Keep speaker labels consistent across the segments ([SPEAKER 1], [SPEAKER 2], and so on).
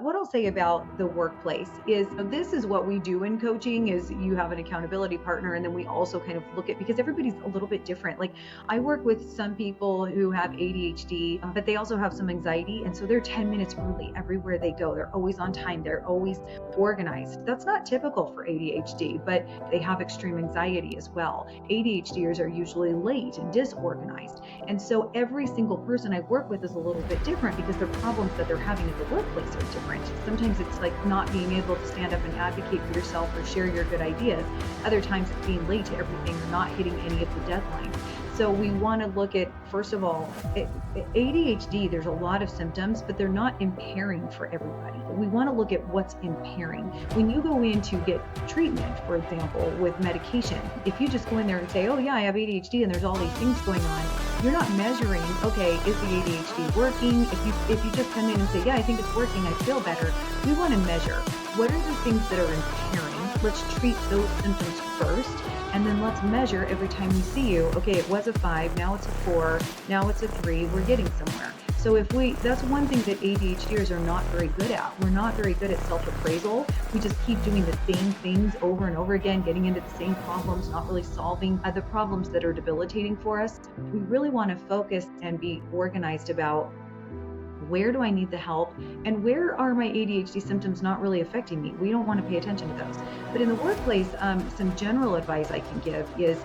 [SPEAKER 1] What I'll say about the workplace is this is what we do in coaching is you have an accountability partner, and then we also kind of look at, because everybody's a little bit different. Like I work with some people who have ADHD, but they also have some anxiety, and so they're 10 minutes early everywhere they go. They're always on time. They're always organized. That's not typical for ADHD, but they have extreme anxiety as well. ADHDers are usually late and disorganized. And so every single person I work with is a little bit different because the problems that they're having at the workplace are different. Sometimes it's like not being able to stand up and advocate for yourself or share your good ideas. Other times it's being late to everything or not hitting any of the deadlines. So we want to look at, first of all, ADHD, there's a lot of symptoms, but they're not impairing for everybody. We want to look at what's impairing. When you go in to get treatment, for example, with medication, if you just go in there and say, oh yeah, I have ADHD and there's all these things going on, you're not measuring, okay, is the ADHD working? If you just come in and say, yeah, I think it's working, I feel better, we want to measure what are the things that are impairing. Let's treat those symptoms first. And then let's measure every time we see you. Okay, it was a 5, now it's a 4, now it's a 3, we're getting somewhere. So that's one thing that ADHDers are not very good at. We're not very good at self-appraisal. We just keep doing the same things over and over again, getting into the same problems, not really solving the problems that are debilitating for us. We really want to focus and be organized about where do I need the help and where are my ADHD symptoms not really affecting me? We don't want to pay attention to those. But in the workplace, some general advice I can give is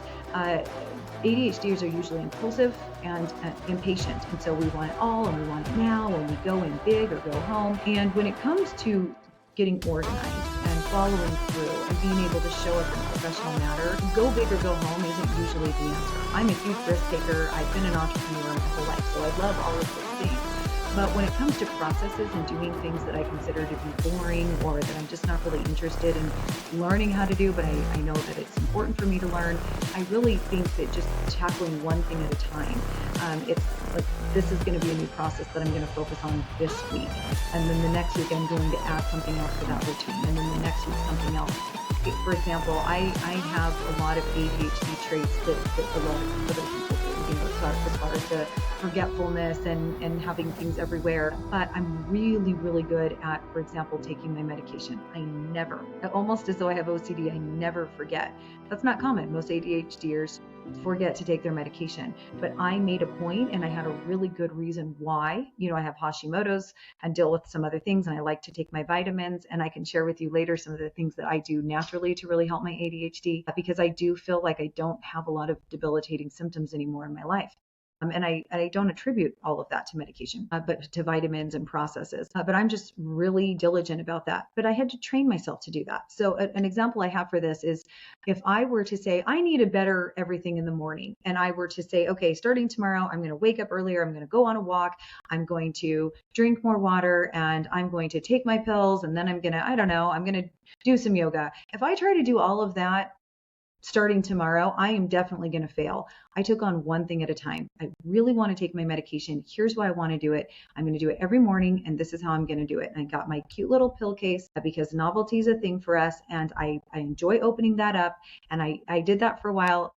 [SPEAKER 1] ADHDers are usually impulsive and impatient. And so we want it all and we want it now, and we go in big or go home. And when it comes to getting organized and following through and being able to show up in a professional manner, go big or go home isn't usually the answer. I'm a huge risk taker. I've been an entrepreneur my whole life, so I love all of those things. But when it comes to processes and doing things that I consider to be boring or that I'm just not really interested in learning how to do, but I know that it's important for me to learn, I really think that just tackling one thing at a time, it's like this is going to be a new process that I'm going to focus on this week. And then the next week I'm going to add something else to that routine. And then the next week something else. For example, I have a lot of ADHD traits that a lot of other people do, as far as the forgetfulness and having things everywhere. But I'm really, really good at, for example, taking my medication. I never, almost as though I have OCD, I never forget. That's not common. Most ADHDers forget to take their medication. But I made a point and I had a really good reason why. I have Hashimoto's and deal with some other things, and I like to take my vitamins, and I can share with you later some of the things that I do naturally to really help my ADHD, because I do feel like I don't have a lot of debilitating symptoms anymore in my life. And I don't attribute all of that to medication, but to vitamins and processes. But I'm just really diligent about that. But I had to train myself to do that. So an example I have for this is if I were to say, I need a better everything in the morning, and I were to say, okay, starting tomorrow, I'm going to wake up earlier, I'm going to go on a walk, I'm going to drink more water, and I'm going to take my pills, and then I'm going to do some yoga. If I try to do all of that, starting tomorrow, I am definitely going to fail. I took on one thing at a time. I really want to take my medication. Here's why I want to do it. I'm going to do it every morning, and this is how I'm going to do it. And I got my cute little pill case because novelty is a thing for us, and I enjoy opening that up. And I did that for a while.